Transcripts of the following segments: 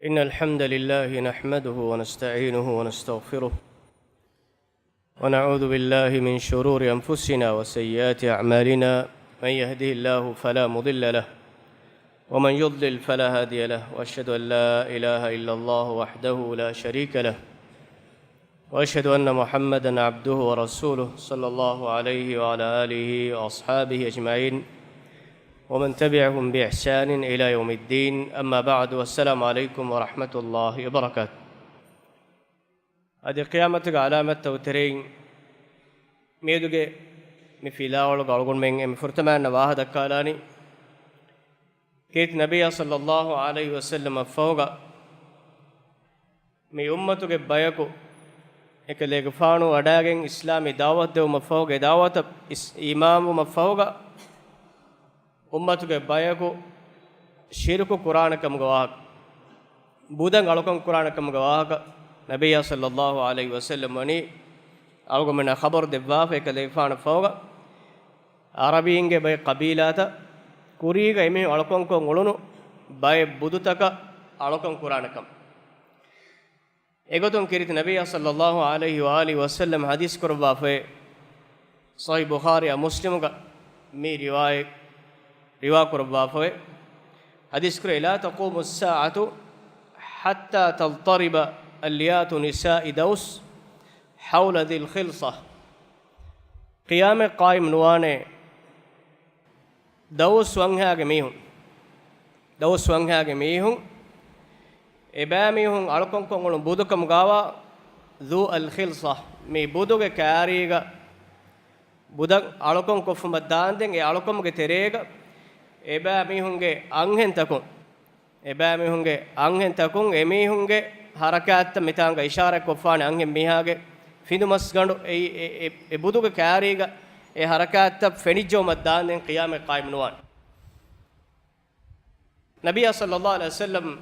إن الحمد لله نحمده ونستعينه ونستغفره ونعوذ بالله من شرور أنفسنا وسيئات أعمالنا. من يهده الله فلا مضل له ومن يضلل فلا هادي له، وأشهد أن لا إله إلا الله وحده لا شريك له، وأشهد أن محمدًا عبده ورسوله صلى الله عليه وعلى آله وأصحابه أجمعين ومن تبعهم بإحسان إلى يوم الدين. أما بعد، والسلام عليكم ورحمة الله وبركاته. هذه قيامتك علامة توترين ميدوغي مفيلا ولغالغون من فرتمان واحد كالاني كيت نبي صلى الله عليه وسلم فوق مي أمتك بايكو එකලේක ෆානු වඩාගෙන් ඉස්ලාමී දාවත් දෙව මෆෝගේ දාවත ඉමාමු මෆෝග උම්මතුගේ බයකු ශිරකු කුරානකම ගවාහක බුදන් අලකම් කුරානකම ගවාහක නබිය සල්ලල්ලාහු අලයිහි වසල්ලම් වනි අල්ගමන ඛබර් දෙවාෆ එකලේක ෆාන ෆෝග අරබීන්ගේ බය කබීලාත කුරීග එමේ අලකම් කොන් ඔළුණු බය බුදුතක අලකම් කුරානකම එගොතුන් කිරිත නබිය සල්ලල්ලාහු අලයිහි වආලිහි වසල්ලම් හදීස් කරවාෆේ සහී බුඛාරි මුස්ලිමුග මේ රිවා කරවාෆේ හදීස් කර ලා තකූමු الساعة حتى تضطرب اليات نساء دوس حول ذي الخلصة. قيام قائم نوانه دوس වංහාගේ මීහුන් එබෑමිහුන් අලකොංකොං වල බුදුකම ගාවා ذو الخلصة මේ බුදුගේ කාරීග බුදක් අලකොං කොෆම දාන්දෙන් ඒ අලකොමගේ තෙරේග එබෑමිහුන්ගේ අංහෙන් තකුන් එමිහුන්ගේ හරකාත් මිතාංග ඉෂාරා කොෆාන අංහෙන් මිහාගේ ෆිදුමස් ගඬු ඒ බුදුගේ කාරීග ඒ හරකාත් ෆෙනිජ්ජෝම දාන්දෙන් ඛියාමේ قائم නුවන් නබිය සල්ලල්ලාහු අලයිහි වසල්ලම්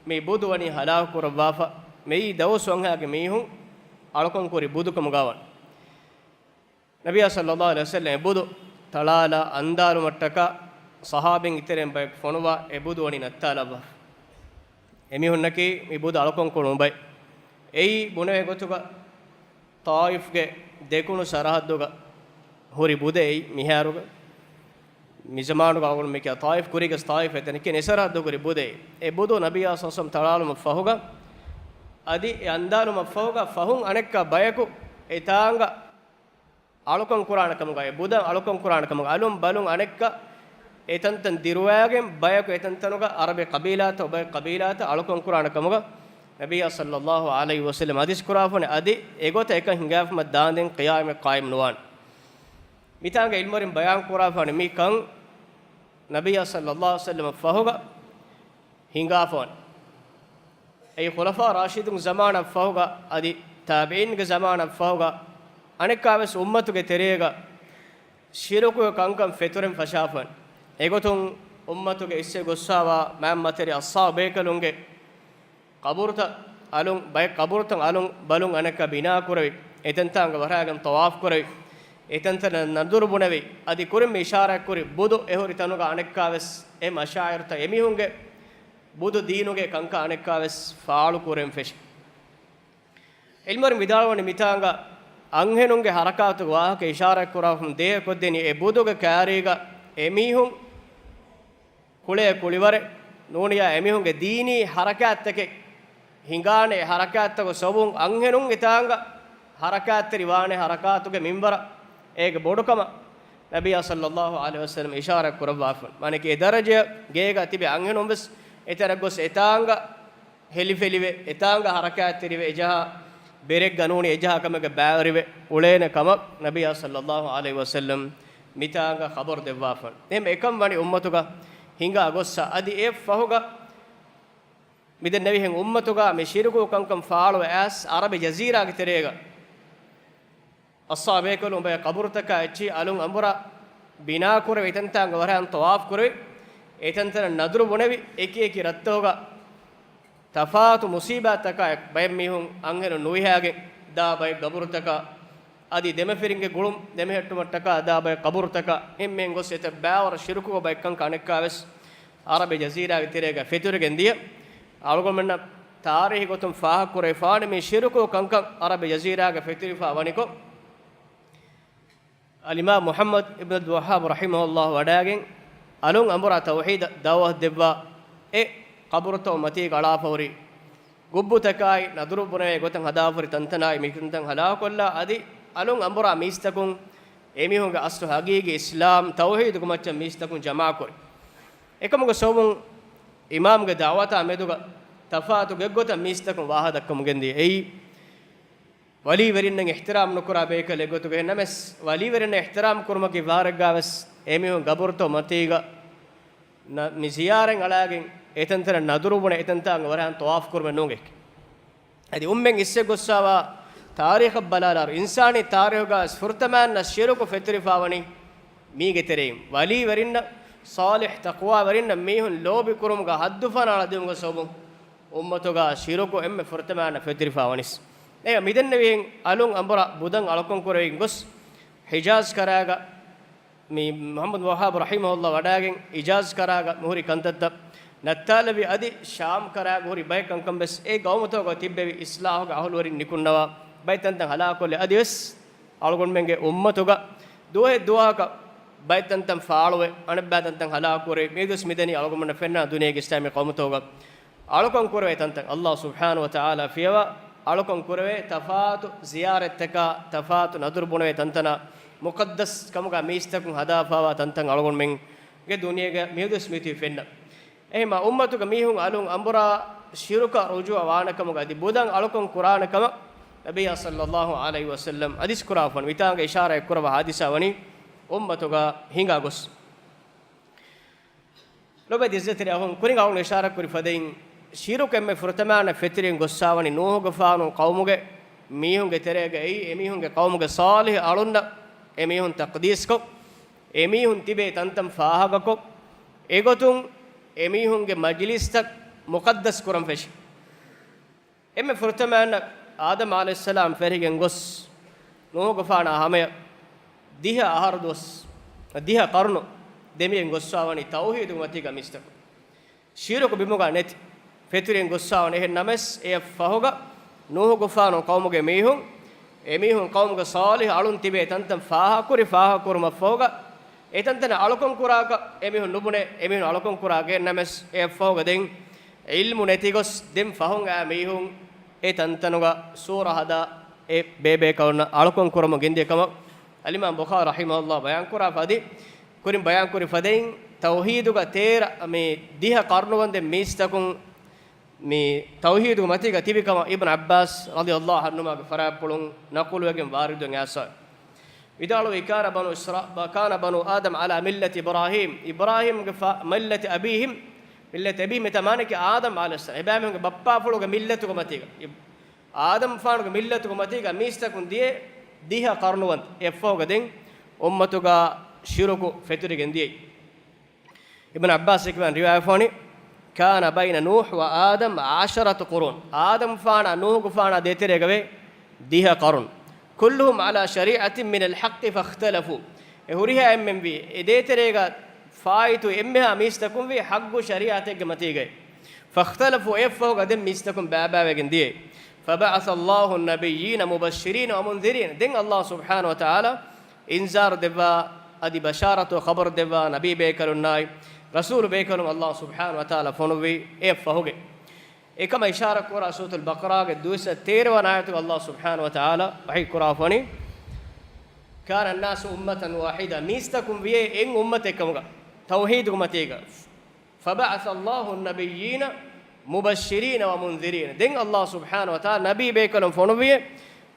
මේ බුදුවනි හලාව කරවාෆා මේ දවස් වංහාගේ මීහුන් අලකොන් කුරි බුදුකම ගාවන් නබිය සල්ලල්ලාහු අලයිහි වසල්ලම් බුදු තලාලා අන්දාරු මට්ටක සහාබෙන් ඉතරෙන් බය ෆොනවා ඒ බුදුවනි නත්තාලව එමිහුන්නකි මේ බුදු අලකොන් කුණු බයි එයි බුනේ ගොතුක තායිෆ්ගේ දෙකුණු සරහද්දුග හොරි බුදේ මිහාරුග මිසමානු ගාවුන මේක තායිෆ් කුරිගස් තායිෆ් එතන කේ නසරද්දු කුරි බුදේ ඒ බුදු නබිය සසම් තලාලුම ෆහුග අදි යන්දාලුම ෆහුග ෆහුන් අනෙක්ක බයකු එතාංග අලකොන් කුරානකම ගය බුද අලකොන් කුරානකම අලුම් බලුන් අනෙක්ක එතන්තන් දිරුවාගෙන් බයකු එතන්තනුග අරබේ කබීලාත ඔබේ කබීලාත අලකොන් කුරානකම නබිය සල්ලල්ලාහු අලයිහි වසල්ලම් හදීස් කුරාෆනේ අදි ඒගොත එක හිඟාෆම දාන්දෙන් ඛියාමේ قائم නුවන් මිතාංග ඉල්මරින් බයන් කුරාෆනේ මිකන් නබිය සල්ලල්ලාහු අලයිහි වසල්ලම් ෆහුග හිඟාෆොන් ඒ ඛුලෆා රාෂිදුන් zamaana ෆහුග අදි තාබීන්ගේ zamaana ෆහුග අනෙක්කාවස් උම්මතුගේ තෙරේග ශිරකු කංකම් ෆෙතුරෙන් ෆෂාෆන් ඒගොතුන් උම්මතුගේ ඉස්සේ ගොස්සාවා මෑම්මතරි අස්සාබේකලුන්ගේ කබුරත අලුන් බය කබුරතන් අලුන් බලුන් අනෙක්ක බිනා කුරවි එතන්තාංග වරාගම් තවාෆ් කුරවි එතන්තන නදුරු බුනවි අදි කුරින් ඉෂාරා කුරි බුදු එහොරි තනුග අනෙක්කාවස් එ මෂායර්ත එමිහුන්ගේ බුදු දීනුගේ කංක අනෙක්කාවස් ෆාලු කුරෙන් ෆෙෂ් ඉල්මර් විදාලවනි මිතාංග අංහෙනුන්ගේ හරකාතු වාහක ඉෂාරා කුරාෆම් දේ කොද්දෙනි එ බුදුගේ කාරීග එමිහුන් කුලේ කුලිවර නෝනියා එමිහුන්ගේ දීනි හරකාත්තකේ හිඟානේ හරකාත්තක සොබුන් අංහෙනුන් ඊතාංග හරකාත්තරි වානේ හරකාතුගේ මින්බර ඒක බොඩකම නබිය සල්ලල්ලාහු අලයිහි වසල්ලම් ඉෂාරා කරවාෆන් মানে කේ දරජය ගේග තිබේ අංගෙනොම්බස් එතර ගොස් එතාංග හෙලිෆෙලිවේ එතාංග හරකාත්තිරිවේ එජහ බෙරෙක් ගනෝනි එජහ කමක බෑරිවේ උලේන කම නබිය සල්ලල්ලාහු අලයිහි වසල්ලම් මිතාංග ખબર දෙවාෆන් එම් එකම් වනි උම්මතුග හිඟා ගොස්ස අදි ඒ ෆහුග මිදෙන් නවිහෙන් උම්මතුග මේ ශිරකෝ කංකම් ෆාලෝ ඇස් අරබි ජසීරාගේ තෙරේග අස්සාබේකලුම් බය කබුරතක ඇචි අලුන් අඹරා බිනා කුර එතන්තාංග වරයන් තවාෆ් කුරේ එතන්තන නදුරු බොනවි එකී රත්තෝග තෆාතු මුසීබාතක බය මිහුන් අංහෙන නොයිහාගේ දා බය කබුරතක adi deme firinge gulum deme hettumattaka ada bay qaburtaka emmen gos eta baawar shirku bay kan kanekka wes arabe jazira ge terega feturegen diya algon menna tarikh gotum faah kore faane me shirku kankan arab jazira ge fitirifa waniko al-imam muhammad ibn al-wahhab rahimahullah wadagen alun amra tauhid dawah debba e qaburto mati gala fawri gubbu takai naduru bune gotan hadafuri tantanai mikuntan hala kolla adi alun amra mistakun emihunge aslu hagige islam tauhid gumaccha mistakun jamaa kor ekamuge sobun imam ge dawata meduga tafaatu geggota mistakun wahadakkum gendi ei wali werinnen ihtiram nukura bekale gotuge names wali werinnen ihtiram kurmaki varagaves emihun gaburto matiga na miziyaren alagen etantara nadurubune etantang waran tawaf kurme nunge adi ummen isse gossawa tarikh balalar insani tarikh ga furtaman na shiruku fitrifawani mige tereem wali werinna salih taqwa werinna mihun lobi kurum ga haddufana adunga sobun ummatoga shiruku emme furtaman na fitrifawanis ega midenne wen alun ambura budan alakon korein gos hijaz karaga mi muhammad wahhab rahimahullah wadagen ijaz karaga muhri kantatta nattalabi adi sham karaga muhri bay kankam bes e gawmato go tibbevi islah ga ahulwarin nikunnawa baytantan hala kolle adiwes algon menge ummatoga duhe duaka baytantan faalwe anabbatantan hala kore medus midani algon men fenna duniyage islami qawmatoga algon korwe tantan allah subhanahu wa ta'ala fiwa algon korwe tafatu ziyarataka tafatu nadur bunwe tantana muqaddas kamuga mistakun hadafawa tantan algon men ge duniyage medus miti fenna ehma ummatuga mihun alun ambura shiruka rujua waanakamuga di budan algon qur'anakama nabiya sallallahu alaihi wasallam hadis kurafan vitanga ishara kurwa hadisa wani ummatuga hinga gos lobe dizzetri ahun kuringa ahun ishara kuri fadein shiruke me furtamana fitrin gossawani nuh gafanu qaumuge mihunge terege ei emihunge qaumuge salih alunna emihun taqdis ko emihun tibe tantam faahaga ko egotun emihunge majlis tak muqaddas kuram fesh emme furtamana adam alayhis salam ferigen gos nuh gafana hame diha ahar dos diha qarnu demiyen gossawani tauhid matiga mistak shiruko bimuga net fetiren gossawani hen names e fahoga nuh gafano qaumuge mihun emihun qaumuge salih alun tibe tantam faaha kurma fahoga etantana alukon kuraka emihun nubune emihun alukon kurage names e fahoga den ilmu netigos dem fahonga mihun etantanuga sura hada e bebe kauna alukon kurama gende kama al-imam bukhari rahimahullah bayan kura fadi kurin bayan kuri fadein tauhiduga tera me diha qarnuwande mistakun me tauhiduga matiga tibikama ibn abbas radiyallahu anhu ma farapulun naqulu wegen waridun asa idalu ikara banu isra kana banu adam ala millati ibrahim ga millati abihim millati abi metamaniki adam alayhis salam ibrahim ge bappa fuluge millatuga matiga adam faanuge millatuga matiga mistakun die diha qarnuwan effoga den ummatuga shiruku feturigen die ibn abbas ikman riwaya fani kana bayna nuh wa adam 10 qurun adam faana nuh gu faana deteregave diha qarun kulluhum ala shari'atin min al-haqq fakhtalafu ehuriha mmb edeterega faitu emmeha mistakum vi haggu shari'atege matige fakhtalafu effoga den mistakum baabawegen die فبعث الله النبيين مبشرين ومنذرين دين الله سبحانه وتعالى انذار دبا ادي بشاره وخبر دبا نبي بيكلون ناي رسول بيكلون الله سبحانه وتعالى فنوي افهوge ekama ishara kora suratul baqara ge 213 ayatu Allah subhanahu wa ta'ala wahi kurafani kana an-nas ummatan wahida mistakum vie en ummate kamuga tauhid ummatiga فبعث الله النبيين مبشرين ومنذرين دين الله سبحانه وتعالى نبي بيكلم فنوبيه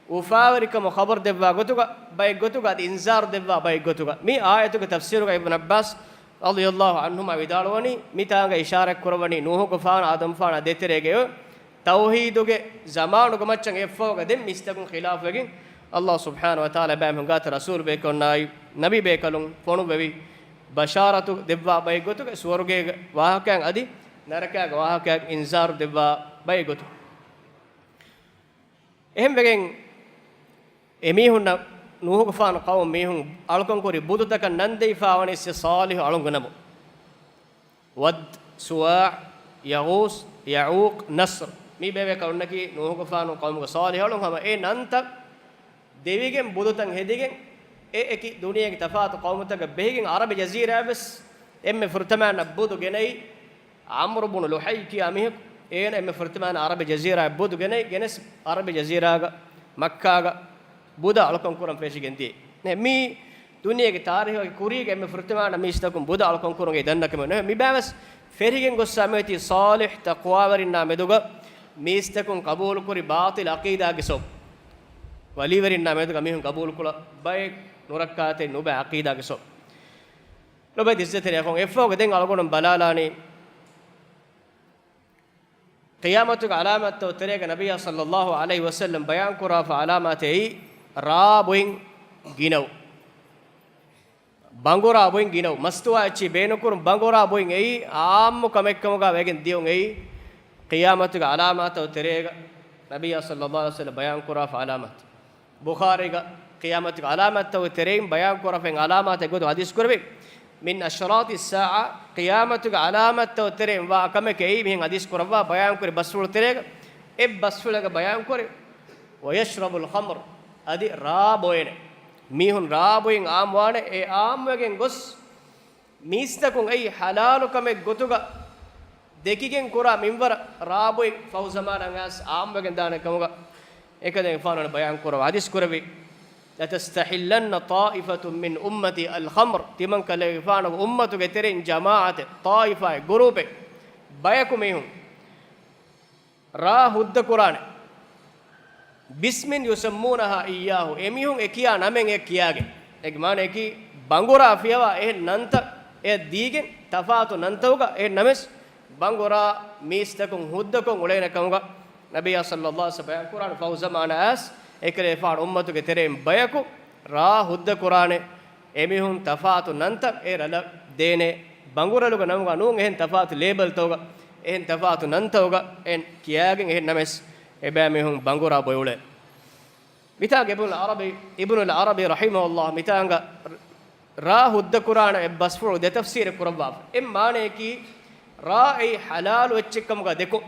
وفاوركم خبر دبا غتوغا باي غتوغا انذار دبا باي غتوغا مي ايتك تفسير ابن عباس رضي الله عنهما विदालवनी मितांगा इशारा करवनी नूह को फान आदम फान देतेरेगे तौहीदुगे जमानु को मच्चंग एफोगा देम मिस्तकुन खिलाफ वेगिन अल्लाह सुब्हानहु व तआला बाम गात रसूल बेकोनाई नबी बेकलुन फोनु बेवी बशारतु देवा बाय गोतुगे स्वर्गे वाहकं अदि नरकग वाहकग इंजार देवा बाय गोतु එහෙම වෙගෙන් එමිහුන්න නූහ ගෆාන කවම මිහුන් අලුකම් කොරි බුදුතක නන්දේ ෆාවනිස් සාලිහ අලුංගනම වද් සුවා යගූස් යඌක් නස්ර් මේ බේවේ කවුන්නකි නූහ ගෆානු කවුම ගසාලිහ වලුන් හම ඒ නන්ත දෙවිගෙන් බුදුතන් හෙදිගෙන් ඒ එකි දුනියගේ තෆාත කවුමතක බෙහිගෙන් අරබි ජසීරාබස් එම්මෙ ෆෘතමාන බුදු ගෙනයි අම්ර් ඉබ්නු ලුහයි කියා මිහ ඒන එම්මෙ ෆෘතමාන අරබි ජසීරා බුදු ගෙනයි ගෙනස් අරබි ජසීරාග මක්කාග බුද අලකම් කුරම් පේශිගෙන් තියේ නේ මේ දුනියගේ තාරිහගේ කුරීගේ එම්මෙ ෆෘතමාන මිස්තකුම් බුද අලකම් කුරගේ දන්නකම නේ මේ බෑවස් ෆෙරිගෙන් ගොස්සාමෙති සාලිහ් තක්වා වරින්නා මෙදුග මිස්තකුම් කබූල් කුරි බාතිල් අකීදාගේ සොබ් වලි වරින්නා මෙදුග මිහුන් කබූල් කුල බයි නුරක්කාතේ නුබ අකීදාගේ සොබ් ලොබයි දිස්සතේ යකෝන් එෆෝගේ දෙන් අලගොනම් බලාලානි qiyamatug alamat terega nabiy sallallahu alaihi wasallam bayan kura fa alamatei rabuin ginaw bangora boin ginaw mastuwa chi beenukur bangora boin ei aammu kamekkamuga wegen diun ei qiyamatug alamat terega nabiy sallallahu alaihi wasallam bayan kura fa alamat bukhari ga qiyamatug alamat terega bayan kura fa alamat godu hadis kurbe min ashrati as-sa'a qiyamatuga alamat tawteren wa kameke ei mihen hadis kurwa bayan kore basful terega e basfulaga bayan kore wa yashrabu al-khamr adi raboyne mihun raboyen amwane e amwegen gos mistakun ei halalu kame gotuga dekigen kura minwar raboy fawzamanan as amwegen dane kamuga ekade faana bayan kurwa hadis kurwe لتستحلن طائفة من أمتي الخمر تمن كلفان أمتك ترين جماعة طائفة جروب بيكمهم راه القرآن بسم يسمونها إياه إميهم إكيا نمن إكياج إجماع إكي بانغورا فيها ننت ديجن تفاوت ننتوغا نمس بانغورا ميستكم هدكم ولينكمغا نبي صلى الله عليه وسلم القرآن فوز معنا أس ekre faad ummatuge terem bayaku ra hudda qur'ane emihun tafaatu nanta erala dene banguraluga namuga nuun ehen tafaatu label toga ehen tafaatu nantauga en kiyagen ehen names eba mihun bangura boyule mita ibn al arabi rahimahullah mitanga ra hudda qur'ane e basfu de tafsir qur'an em maane ki ra ay halal wechikamuga deko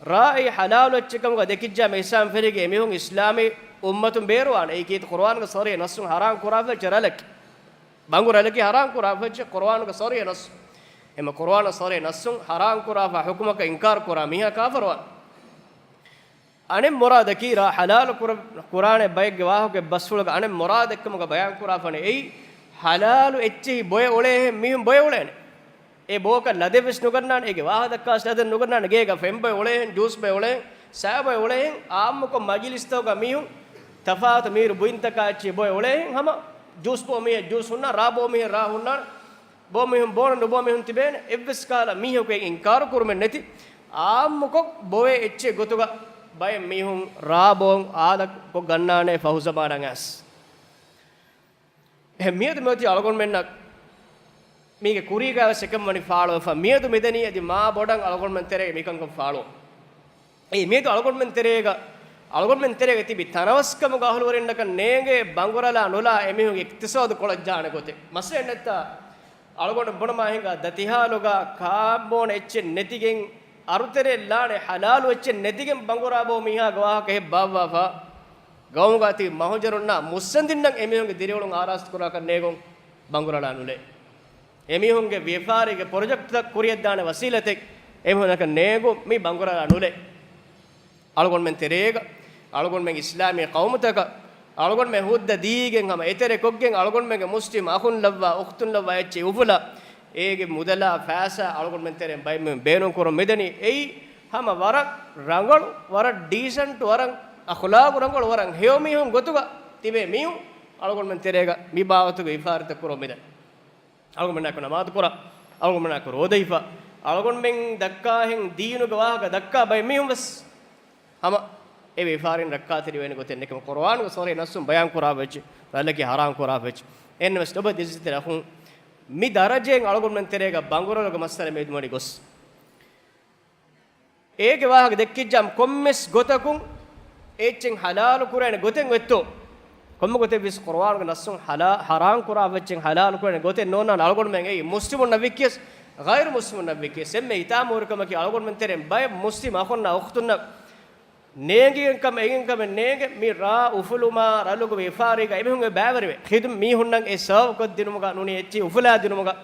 ra'i halal wachkam ga dekijja me islam ferige emihun islami ummatun beruwan ei kit qur'an ga sari nasun haram qurafa jaralak banguralaki haram qurafa qur'an ga sari nas ema qur'an sari nasun haram qurafa hukuma ka inkar qura miha kafirwan anem murad ki ra halal qur'an e bayge wahu ke basful ga anem murad ekkum ga bayan qurafa ne ei halal echi boy ole mihun boy ole e boka ladevis nugarnan ege wahadakka staden nugarnan gega fembe olen juice be olen sabe olen aamko majlis toga mihun tafaat mir buintaka chi boy olen hama juice bo me juice hunna rabo me ra hunna bo mihun bon bo mihun tibene evs kala mihu ke inkar kurmen neti aamko boye ecche gotuga bay mihun rabo adak ko gannane fahuzamarangas ehmiyat moti algon menna mige kuriga sekam mani follow fa miedu medani adi ma bodan algon men terege mikan ko follow ei miedu algon men terege tibi tanawaskam gahulu warinna kan nege bangurala nula emihu iktisad kolajjana gote mase netta algon bonama hinga datihaluga kaabon eche netigen arutere lane halal eche netigen bangura bo miha gwa ke bawwa fa gawmugati mahujurunna mussandinnan emihunge direwulun arast kura kan negon bangurala nule emihunge vyaparige project tak kuriyadane wasilatek emihunaka nego mi bangurala nule algon men terega algon men islami qawmutaka algon men hudda digen hama etere kokgen algon men muslim akhun lavwa ukhtun lavwa eche ufula ege mudala faasa algon men tere bay men beenon koro medani ei hama warak rangal warak decent warak akhlaq rangal warak heomi hon gotuga tibe miu algon men terega mi bawatuga ifarta koro medani algon men nakona maad kora algon men nakoro odaifa algon men dakka hen diinu gawaga dakka bay mihum bas hama e vefarin rakka teri wen goten nekem qur'an go sore nasum bayan kora vech ralaki haram kora vech en mes toba disite rakhun mi darajen algon men terega bangurolo go masale me dumani gos ege wahaga dekkijam kommes gotakun echen halal kurane goten wetto kommo gote bis qur'an go nasum halal haram kora vechen halal kurane goten nonna algon men ei muslimun nabikkes غير مسلم نبيك سمي يتامور كما كي أقول من ترين باي مسلم أخونا أختنا نيجي كم إيجن كم نيجي ميرا أفلوما رالوك بيفارق إبهم بابري خدم ميهونن إسحاق قد دينو مكا نوني إتشي أفلا دينو مكا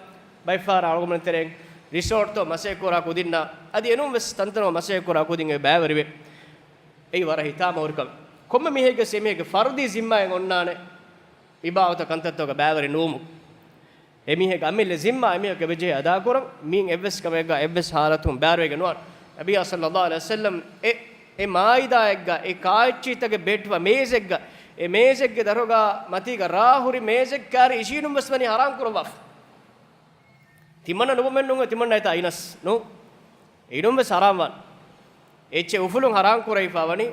بيفار أقول من ترين resort to masay kora kudinna adi enum ves tantano masay kora kudinge bæveribe ei wara hitama horkam komme mihege semege fardi zimma en onnane ibawata kantattoga bæveri numu emihege amille zimma emihege beje ada koram min evves kamega evves halatum bæveriga nuan nabiya sallallahu alaihi wasallam e maida egga e kaachchitage betwa mezegga e mezegge daroga matiga rahuri mezeg kari ishinum vesmani haram kurwaf timana numen nunga timana ita inas no idum ves haram wan eche ufulun haram kurai fawani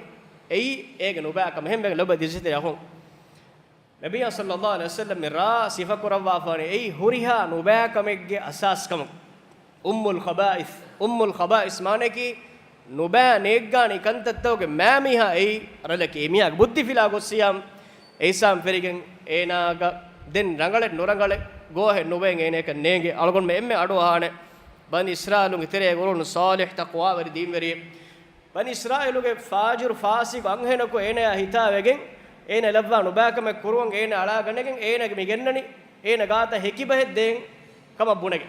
ei ege nuba kam hembe loba disite yahon nabiya sallallahu alaihi wasallam ra sifa kurawwa fawani ei huriha nuba kamegge asas kam ummul khaba'is mane ki nuba neggani kantattoge mamiha ei ralake emiya buddhi fila gossiyam eisam ferigen enaga den rangale norangale go ahead nuben ene ka nege algon me emme adu ahane ban israelunge tere gorun salih taqwa wari dimveri ban israeluge fajir fasik anghena ko ene hita wegen ene labwa nubaka me kurun ene ala ganegen ene ge migennani ene gata hekibahe den kama bunege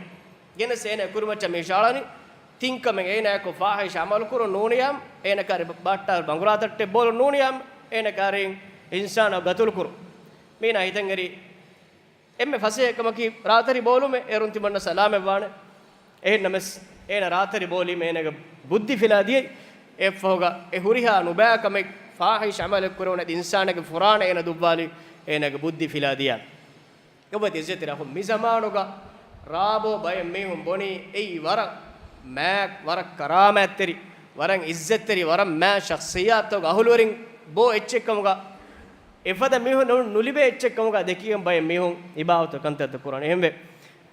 gene sene kurmacha me shalani tinkame ene ko fahish amal kurun nuniyam ene kare batta bangura tatte bol nuniyam ene kare insana gatul kur mina hitengeri emme fase kamaki raatari bolume erunti manna salame wane names ena raatari boli me enega buddhi filadi e foga e huriha nuba kame fahish amal kurona insana ge furana ena dubwali enega buddhi filadiya obati zetira hum mizamanuga rabo bay mehum boni ei wara mak wara karamateri waran izzetteri waran ma shakhsiyat to ahulwarin bo echchekamuga efada mihun nulibe echchekamuga dekiyam bay mihun ibawta kantat qur'an ehme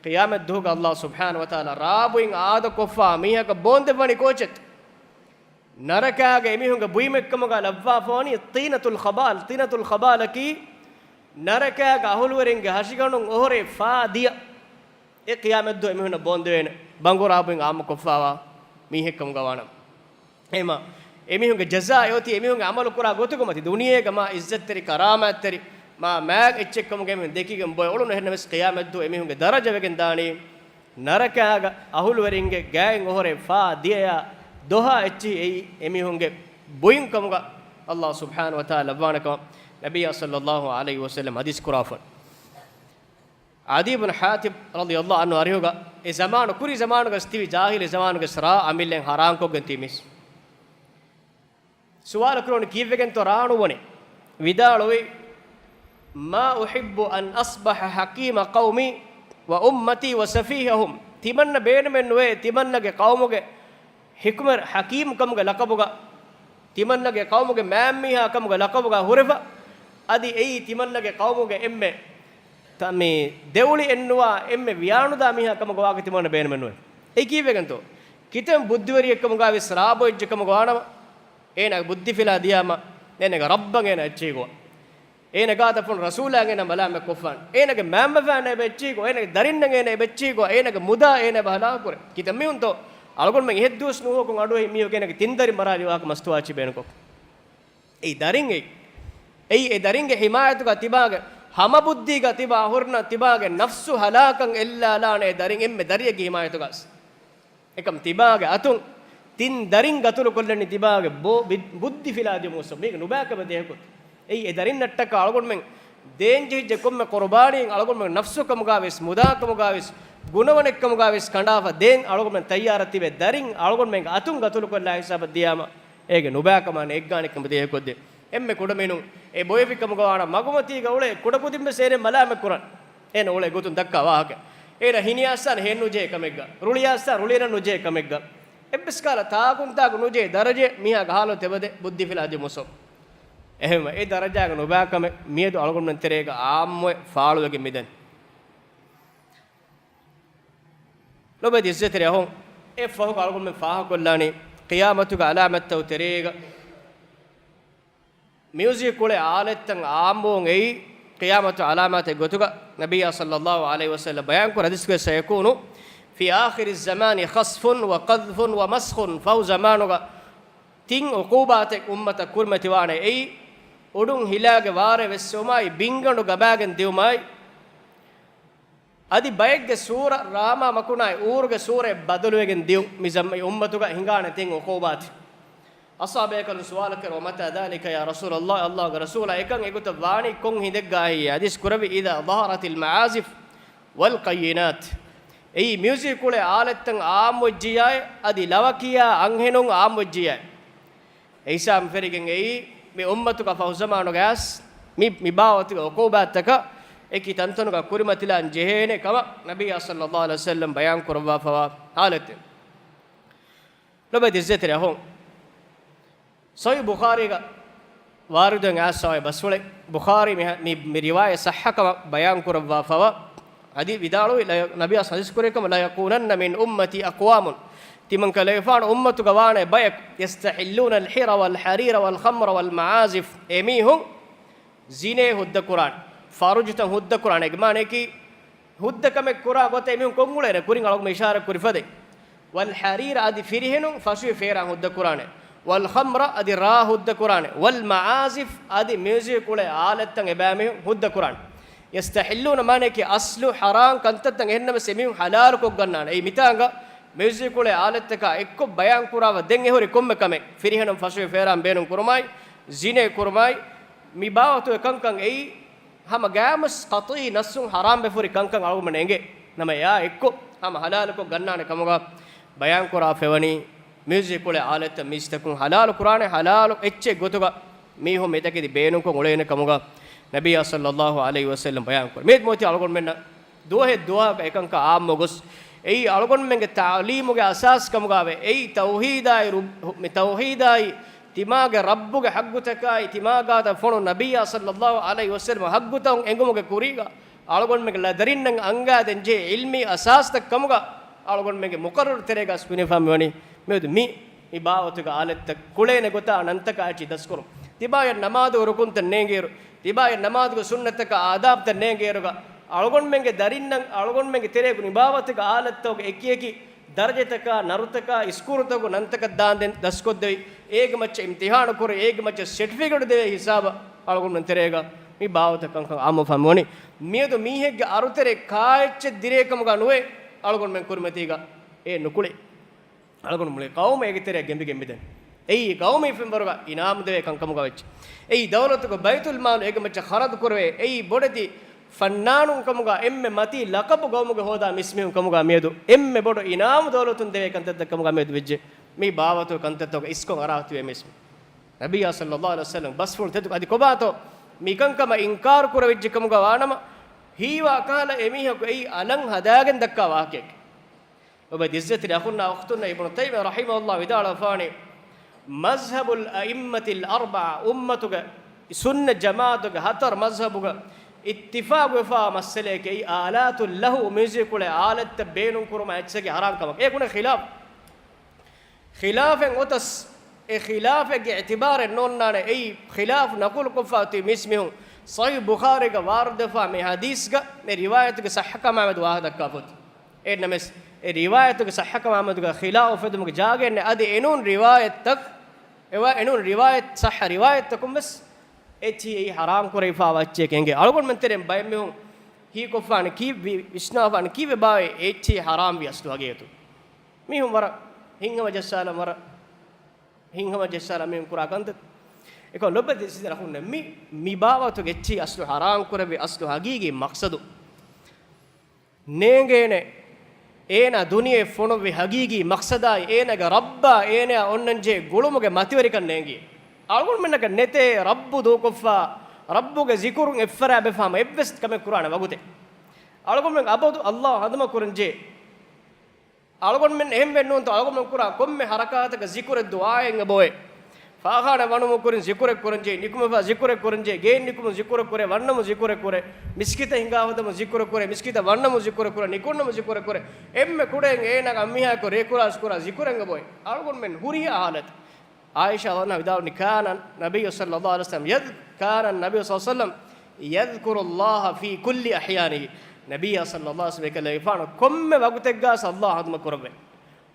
qiyamat duga allah subhanahu wa taala rabuin aada kofa mihaka bonde bani kochet narakaga emihunga buimekkamuga labwa foni tinatul khabal ki narakaga ahulwaringe hashiganun ohore faadiya e qiyamat du emihuna bonde wen bango rabuin am kofawa mihekkamuga wana ema emihunge jazaa yoti emihunge amalu kura gotukomati duniye gama izzatteri karamatteri ma mag echchekkamuge men dekigem boy olunu henna mes qiyamat du emihunge daraja wegen dani narakaga ahulwaringe gaen ohore faadiya doha echi ei emihunge boyinkamuga allah subhanahu wa taala wanaka nabiyya sallallahu alaihi wasallam hadis kurafan adi ibn hatib radiyallahu anhu arihuga e zamanu kuri zamanu gastivi jahili zamanu gasra amillen haram ko gantimis suwal kurone kivegen to raanu woni vidalowi ma uhibbu an asbaha hakima qaumi wa ummati wa safihahum timanna beenmen we timannage qaumuge hikmar hakim kamuge laqabuga timannage qaumuge mammiha kamuge laqabuga hurefa adi ei timannage qaumuge emme tami deuli ennuwa emme viyanuda miha kamuge waage timanna beenmen we ei kivegen to kitem buddhiwari ekkamuga vis raabo ejjekamuge wanama ena buddhi fila diyama enega rabbangena echchigo ena gata pun rasulangena malame kofan enege mamma fana bechchigo enege darinnangena bechchigo enege muda ene bahala kore kitam miunto algon men heddus nuho kon adu miyo kenege tindari marali wak mastuachi benko ei daringe ei daringe himayatu ga tibaga hama buddhi ga tiba hurna tibage nafsu halakan illa lane daring emme dariye gi himayatu gas ekam tibaga atun tin darin gatulu kollani tibage bo buddhi filadi muso meg nubaka badehko ei darin nattaka algon men denje je komme qurbani algon men nafsu kamuga ves muda kamuga ves gunawanek kamuga ves kandafa den algon men tayyarati be darin algon men atun gatulu kolla hisab diyama ege nubaka man egganik kam bedehko de emme kodamenu e boyefi kamuga wana magumati ga ule kodapudimbe sere malame kuran ena ule gotun dakka wahake era hiniyasan hennu je kamegga ruliyasa rulina nu je kamegga ebbeskala taagun taagu nuje daraje miha gahalo tebade buddhi filadi muso ehema e daraja ga nobakame miedu algon men terega amme faaluwege miden lobedi izzetere hon e fahu algon men faaha kollani qiyamatu ga alamat taw terega music kole aletan aambon ei qiyamatu alamat gotuga nabiyya sallallahu alaihi wasallam bayan ko hadis ke sayakunu في آخر الزمان خصف وقذف ومسخ فهو زمانك تين عقوبات أمة كرمة وانا أي أدون هلاك واره وسوماي بينغنو غباغن ديوماي أدي بايك سورة راما مكوناي أورغ سورة بدلوغن ديو مزم أمتك هنغان تين عقوبات أصحابك السؤال كر ومتى ذلك يا رسول الله الله رسول إكان يقول تباني كون هندك جاهي حديث كربي إذا ظهرت المعازف والقينات أي ميوزك كله آلتن عام وجياي أدي لواكيا أنهنون عام وجياي إيسا مفرقين أي بأمتك فوزمانو جاس مي باوتك عقوباتك إكي تنتنك كرمتلان جهينه كما نبي صلى الله عليه وسلم بيان كربا فوا آلتن لبد الزتر هون صحيح بخاري واردن عاصي بسولة بخاري مي رواية صحة كما بيان كربا فوا هذه بدالو نبي صلى الله عليه وسلم لا يكونن من أمتي أقوام تمن كليفان أمتك وانا بيك يستحلون الحر والحرير والخمر والمعازف إميهم زينه هد القرآن فاروجتهم هد القرآن إجماعه كي هد كم القرآن قط إميهم كمولة كورين على مشارة كورفده والحرير أدي فيرهنون فشوي فيران هد القرآن والخمر أدي راه هد القرآن والمعازف أدي ميوزك ولا آلة إبامهم هد القرآن يستحلون مانك أصل حرام كنت تنهن مسميهم حلال كوجنان أي متانغا ميوزك ولا آلة تكا إكو بيان كورا ودنيه هوري كم كم فيرهنون فشوي فيران بينهم كرماي زينة كرماي مباوتو كان أي هم جامس قطعي نسون حرام بفوري كان على منينجي نما يا إكو هم حلال كوجنان كموجا بيان كورا فيوني ميوزك ولا آلة ميستكون حلال قرآن حلال إتشي غوتوغا ميهم متأكد بينهم كمولين كموجا نبي صلى الله عليه وسلم بيان كور ميت موتي ألقون منا دوه دعاء كأيكان كعام مغوس أي ألقون من التعليم وأساس كمغاوي أي توحيداي تماغ ربك حقتك أي تماغ هذا فنو نبي صلى الله عليه وسلم حقتهم إنكم كوريغا ألقون من لا درين أنغا دنجي علمي أساس تكمغا ألقون من مقرر تريغا سبني فاميوني ميد مي باوتك آلت كولين غوتا أنتك أشي دسكرو تباير نماذ وركون تنينغير تباير نماذ سنتك آداب تنينغيرغا ألقون من درين ألقون من تريغ نباوتك آلت توك إكيكي درجتك نرتك إسكورتك ننتك داندن دسكودي एक मच इम्तिहान करे एक much certificate दे हिसाब अलगुन मंतरेगा मी बावत कंक आमो फमोनी मियदो मीहेगे अरुतरे कायच दिरेकम गनुवे अलगुन men kurmetiga e nukule अलगुन मुले कौम एगे तेरे गेंबि गेंबिदे एई कौम इफंबरगा इनाम दे कंकम गवच एई दौलत को बैतुल माल एगे मच खरद करवे एई बोडति फन्नानु कमुगा एम्मे मती लकब गौमुगे होदा मिस्मिउ कमुगा मेदु एम्मे बोडो इनाम दौलतुन दे कंतद कमुगा मेदु विज्जे मी बावतो कंततो इसको अरातु एमिस नबी सल्लल्लाहु अलैहि वसल्लम बस फुल तेतु अदि कोबातो मी कंकम इंकार कुर विज्जे कमुगा वानम हीवा काल एमिह को एई अलंग हदागन दक्का वाके وبد عزت اخونا اختنا ابن تيميه رحمه الله تعالى فاني مذهب الائمه الاربعه امتك سنه جماعتك هتر مذهبك اتفاق وفا مسئلے کہ آلات له میوزک له آلت بینن کرما اچھے حرام کم ایک نے خلاف اوتس اے خلاف کے اعتبار نون نہ ای خلاف نقول قفات مسمه صحیح بخاری کا وارد فا میں حدیث کا میں روایت کے صحیح کا محمد واحد کافت اے نمس اے روایت کے صحیح کا محمد کا خلاف فدم جاگے نے ادی انون روایت تک ایوا انون روایت صح روایت تکم بس اچھی حرام کرے فا وچے کہیں الگون منترے بای میں ہوں ہی کوفان کی وشناوان کی بای اچھی حرام بھی اصل اگے تو می ہوں ور ہنگم جسالم ور ہنگم جسالم میں قرآن کنت ایک لب دس رہون می باوا تو اچھی اصل حرام کرے بھی اصل حقیقی مقصد نینگے نے اینا دنیا فونو بھی حقیقی مقصد اینا گ رب اینا اونن جے گولم کے ماتیوری کننگی أقول منك نتى رب دوكفا ربك ذكر إفرا بفهم إبست كم القرآن بقوله أقول منك أبود الله هذا ما كورنجي أقول من هم بنون تو أقول من القرآن كم حركاتك ذكر الدعاء إنك بوي فاخر وانو مكورن ذكر كورنجي نيكم فا ذكر كورنجي جين نيكم ذكر كوره وانم ذكر كوره مسكيت هنگا هذا ذكر كوره مسكيت وانم ذكر كوره نيكون ذكر كوره إم كوره إيه نعم أميها كوره كورا أسكورا ذكر إنك بوي أقول من هوريا حالت عائشة الله بدار كان النبي صلى الله عليه وسلم كان النبي صلى الله عليه وسلم يذكر الله في كل أحيانه nabiyya sallallahu alaihi wasallam ekale ifana komme wagutegga sallallahu hadma kurbe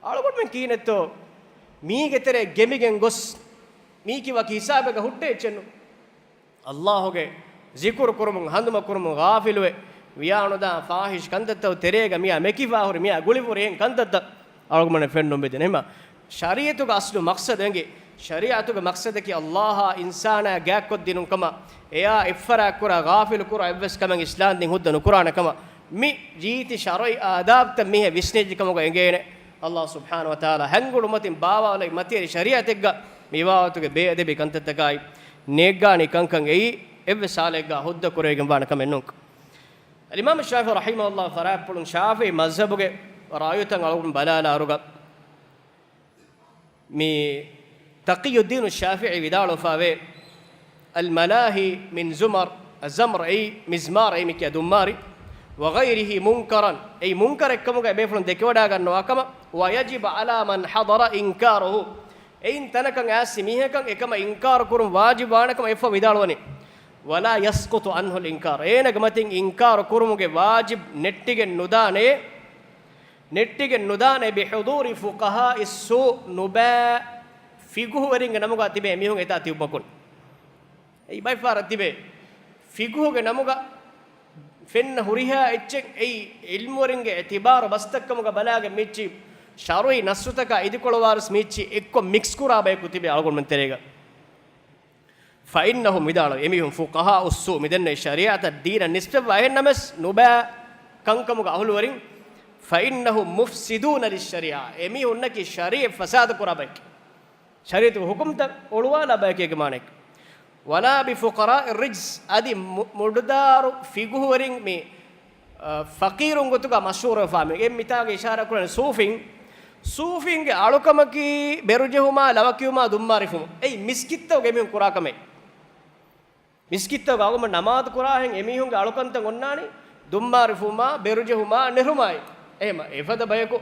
algon men kinetto mige tere gemigen gos miki wa hisabe ga hutte echennu Allahoge zikr kurumun handuma kurumun ghafilwe wiyanuda fahish kandatta terega miya mekifa hore miya gulivure hen kandatta algumane fennum bedenema shariatuga aslu maqsad enge shariatuga maqsad ki Allah insana gakkod dinun kama eya ifara kura ghafil kura evs kamen islam din huddanu qur'ana kama mi jiti sharai adab ta mi visneji kama engene Allah subhanahu wa taala hangulu matin bawa wala mati shariategga miwatuge be adebi kantatta kai negani kankan ei evs salega hudda kuregen bana kamennunk Imam Shafi'i rahimahullah farapulun Shafi'i mazhabuge rayutan algun balala aruga mi taqiyuddin Shafi'i vidalu fave al malahi min zumar azamr ay mizmar ay mikya dummari wa ghayrihi munkaran ay munkar ekkamuga befulun dekewada gannawa kama wa yajib ala man hadara inkaruhu ay tanakan asimihekan ekama inkar kurum wajibana kama efa vidalwani wala yasqutu anhu al-inkar ena gamatin inkar kurumuge wajib nettige nudane bi huduri fuqaha is-su nuba figuhu weringe namuga tibe mihun eta tibukun ei by far tibe figuhuge namuga fenna huriha etchen ei ilmu weringe etibar bastakamuga balage michi sharui nasutaka idikolwaris michi ekko mix kura bayku tibe algon men terega فإنهم مدارو يميهم فقهاء السوء مدن الشريعة الدين النسبة وإنمس نبا كنكم أهل ورين فإنهم مفسدون للشريعة يميهم نك الشريعة فساد قرابك شريعة حكمت أولوانا باك يجمانك ولا بفقراء الرجس أدي مردار فيجو ورين مي فقيرون قطعا مشهور فامي إم متاعك إشارة كلنا صوفين علوكمكي بيرجهما لواكيوما دمارفهم أي مسكتة وجميعهم كراكمي miskitta gawma namaz qurahen emihun ge alukanta gonnani dummarifuma berujehuma nirumai ehma efada bayako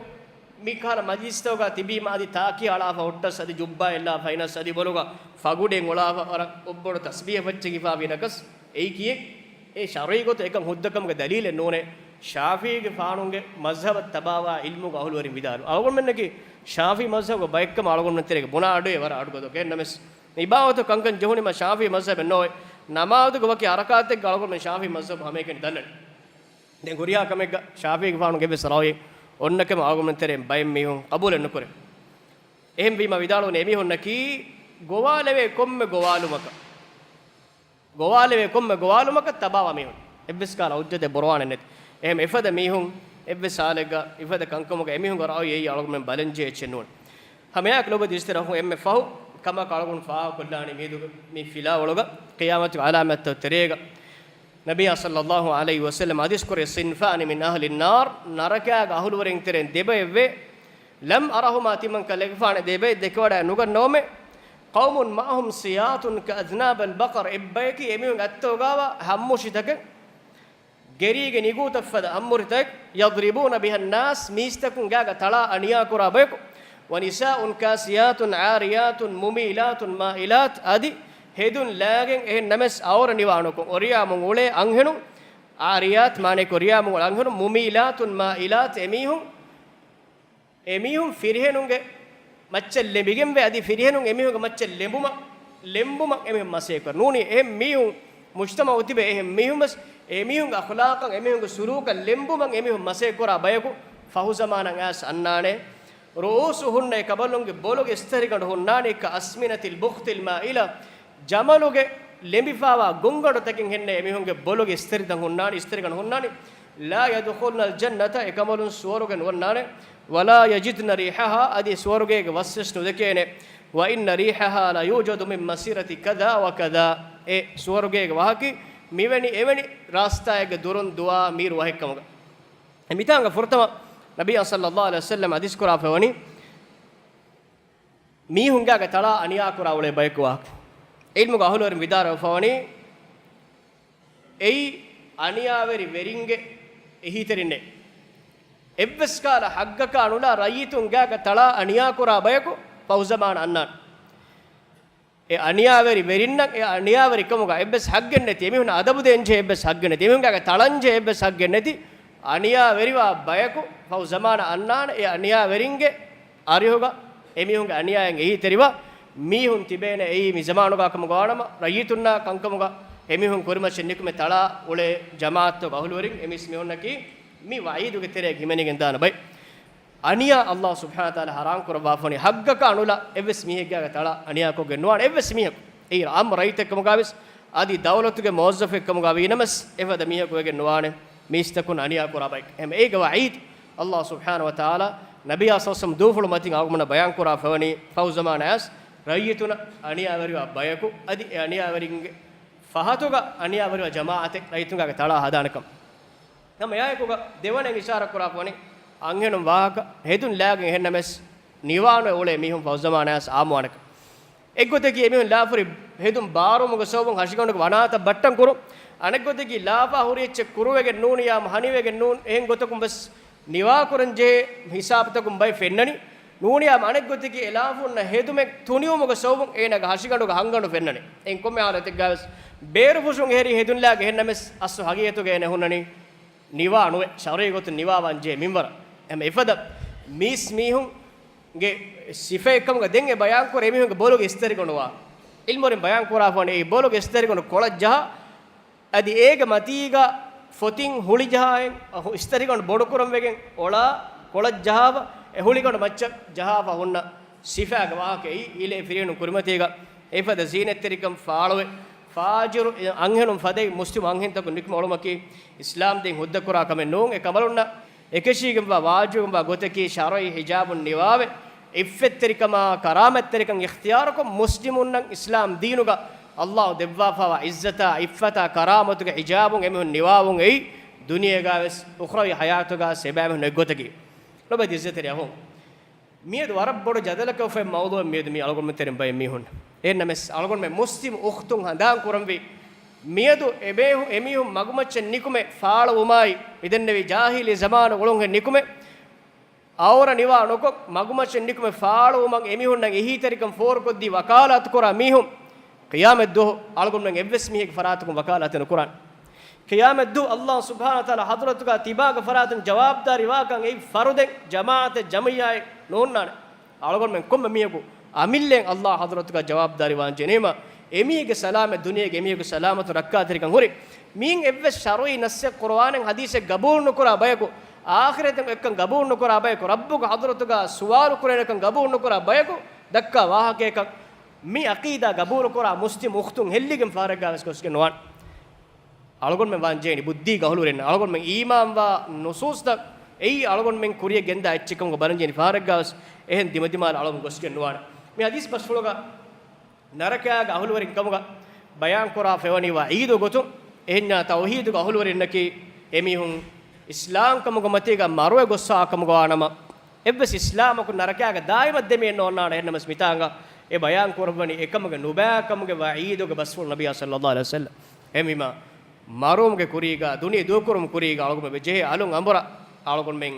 mikana majlisto ga tibima adi taaki alafa hottas adi jubba ella fainas adi boluga faguden olafa ara obbodu tasbih facce gifa vinakas ei kiye e shar'i got ekam huddakam ge dalil none shafi ge faanunge mazhab tabawa ilmu ga ahul warin vidalu algon menneki shafi mazhab go bayekkam algon menterege bona adu e wara adu godo kennames ibawato kankan jehuni ma shafi mazhab noy namaadu gowaki arakaate galgon shafi mazhab hameken dannen den guriya kamega shafi ge faanu gebe sarawi onnakam argumentere bayem mihun qabul ennukore ehem bima vidalu ne mihun naki gowaleve komme gowalumaka tabawa mihun ebbes kala ujjate borwane net ehem efada mihun ebbes salega ifada kankamuga emihun garawi ei argumen balenje echenun hameyak lobe distirahu emme fahu kama kalgun faa kullani medu mi fila wologa qiyamatu alamat terega nabiy sallallahu alaihi wasallam hadis kore sinfan min ahli an-nar naraka ga ahul warin teren debeve lam arahuma timan kalegfane debe dekwada nuga nome qaumun ma'hum siyatun ka adnab al-baqar ibbayki emiyun attogawa hammushitake gerige nigutafada hammuritak yadribuna biha an-nas mistakun gaga tala aniya kura bayko ونساء كاسيات عاريات مميلات مائلات ادي هدون لاگن اهن نمس اور نيوانكو اوريا مونغولي انهنو عاريات ماني كوريا مونغول انهنو مميلات مائلات emihun firhenunge maccel lebigen ve adi firhenun emihun maccel lembuma emihun masekor nuni emihun mujtama utibe emihun mas emihun akhlaqan emihun sulukan lembuma emihun masekora bayaku fahu zamanan as annane ruusuhunna kabalunge boluge istarigandu hunnani ka asminatil bukhtil maila jamaluge lembifawa gongadu takin henne emihunge boluge istaridan hunnani istarigandu hunnani la yadkhulna aljannata ekamalun suwarugen wannane wala yajidna rihaha adi suwaruge wassesnu dekene wa inna rihaha la yujadu min masirati kadha wa kadha e suwaruge wahaki miveni eveni rastaege durun dua mir wahekkamuga emitanga furtama Nabi sallallahu alaihi wasallam hadis kura fawani mi hunga ga tala aniya kura ule baykuwa ilmu ga ahulor vidara fawani ei aniya veri veringe ehiterinne ebbes kala haggaka anula rayitun ga tala aniya kura bayku pauzaman annan e aniya veri verinna e aniya veri kamuga ebbes haggenneti emihun adabu denje ebbes haggenneti emihun ga talanje ebbes haggenneti අනියා වෙරිවා බයකු ෆව් සමාන අන්නාන ඒ අනියා වෙරින්ගේ අරිහුග එමිහුන්ගේ අනියායෙන් එහි තෙරිවා මීහුන් තිබේන එයි මි සමානුගාකම ගානම රයීතුන්නා කංකමුග එමිහුන් කුරුමෂෙන් නිකුමේ තලා උලේ ජමාඅත් ගහළු වරින් එමිස් මිහුන්නකි මි වයිදුගේ තෙරේ ගිමනිගෙන් දාන බයි අනියා අල්ලාහ් සුබ්හානහු තාලා හරාම් කරවා ෆොනි හග්ගක අනුලා එවස් මිහෙග්ගා තලා අනියා කො ගෙන්නුවාන එවස් මිහෙක් ඒ ආම් රයිතකම ගාවිස් ආදි දවලතුගේ මොස්සෆ් එක්කම ගාවිනමස් එවද මිහෙක් වෙගෙන් නුවානේ මිස්තකුන් අනියා කරබයි එම ඒක වයිද් අල්ලාහ් සුබ්හානහු තාලා නබියා සල්ලම් දූෆුල මතින් ආගමන බයන් කරා ෆවනි ෆව් සමානස් රයිතුන අනියා වරිවා බයකු අදි අනියා වරින්ගේ ෆහතුග අනියා වරිවා ජමාඅතේ රයිතුන්ගේ තලා හදානකම් තම යයිකුග දෙවනේ ඉෂාරා කරා ෆවනි anhenum waaka hedun lagen hennames niwaano ole mihum fawzamanas aamuanaka eggoteki emihun laafuri hedun baarumuga sobun hashigonduga wanata battan kuru aneggoteki laafa huriyeche kuruwege nuuniyam haniwege nuun ehen gotakum bas niwa kuranje hisabtakum bay fennani nuuniyam aneggoteki elaafunna hedume tuniumuga sobun enaga hashigonduga hangandu fennani en komme halatek gaves beeru fusun heri hedun lage hennames assu hagiyetuge ene hunnani niwa anuwe shari gotu niwa wanje minwara em ifada mis mihun ge sifa ekam ga denge bayan kor emihun ge bologe isteri konwa ilmoren bayan kora fone e bologe isteri kon kolajja adi ege matiga fotin huli jahaen isteri kon bodu kuram wegen ola kolajjawa e huli kon macca jahawa honna sifa ga waake ile firinu kurmatiga ifada zineterikam faalowe fajiru anhenum fadei muslim anhen tak nikma olumaki islam den hudda kora kamen non e kamalunna ekeshigem wa wajibem wa goteki shar'i hijabun niwawe iffetterikama karametterikan ikhtiyarakum muslimunnan islam deenuga allah devwa fa izzata iffata karamatuga hijabun emun niwawun ei duniyega wes ukhrawi hayatuga sebam negoteki lobe izzateri ahon miedu arab bodu jadalaka fe mawdu miedu mi algon meterim bay mi hun ennames algon me muslim ukhtun handan kuramvi miedu ebehu emihum magumacchen nikume faala umai idennevi jahili zamana ulunge nikume awra niwa noko magumacchen nikume faala umang emihun nan ehi terikam for koddi wakalat kora mihum qiyamet do algon men evves mihek faratukum wakalaten quran qiyamet do allah subhanahu wa taala hadratuka tibaga faratun jawabdari wakan ei farude jamaate jamiyai nonnan algon men komme miyeku amillen allah hadratuka jawabdari wan jenema emige salame duniyege emige salamatu rakkaterikan hori min evve sharoi nasse qur'anen hadise gabul nukura bayako akhireten ekkan gabul nukura bayako rabbuga hadratuga suwalu kurenekan gabul nukura bayako dakka wahakekan mi aqida gabul nukura muslim ukhtun helligen faraga skosken wan algon men wan jeni buddhi gahulu ren algon men iman wa nusus da ei algon men kuriye genda etchikam go baran jeni faraga ehen dimadimal algon gosken wan mi hadis pasfuloga ನರಕಯಾಗ ಅಹುಲುವರಿಂ ಕಮುಗ ಬಯಾನ್ ಕೊರಾ ಫೆವನಿ ವಾ ಈದು ಗೊತು ಎಹನ್ನ ತೌಹೀದುಗ ಅಹುಲುವರಿಂ ನಕಿ ಎಮಿಹುಂ ಇಸ್ಲಾಂ ಕಮುಗ ಮತಿಗ ಮರುವೆ ಗೊಸ್ಸಾ ಕಮುಗ ಆನಮ ಎವ್ವಸ್ ಇಸ್ಲಾಮಕು ನರಕಯಾಗ ದಾಯಿಮತ್ ದೆಮೆ ನೋನ್ನಾಣ ಎನ್ನಮ ಸ್ಮಿತಾಂಗ ಎ ಬಯಾನ್ ಕೊರಬನಿ ಎಕಮುಗ ನುಬಾ ಕಮುಗ ವಾ ಈದುಗ ಬಸ್ಫುಲ್ ನಬಿಯ ಸಲ್ಲಲ್ಲಾಹು ಅಲೈಹಿ ವಸಲ್ಲಂ ಎಮಿಮ ಮರುಮ್ಗೆ ಕುರಿಗ ದುನಿ ದೂಕುರುಂ ಕುರಿಗ ಅಳಗುಮ ಬೆಜೆ ಅಲುಂ ಅಂಬರ ಅಳಗುನ್ ಮೆಂ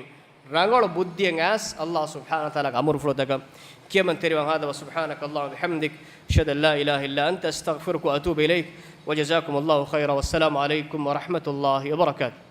ರಂಗೋಳ ಬುದ್ಧಿಯಂ ಆಸ್ ಅಲ್ಲಾಹ್ ಸುಬ್ಹಾನಹು ವ ತಆಲಾ ಅಮರು ಫ್ಲೋದಗ كمن تري هذا وسبحانك اللهم وبحمدك اشهد ان لا اله الا انت استغفرك واتوب اليك وجزاكم الله خيرا والسلام عليكم ورحمه الله وبركاته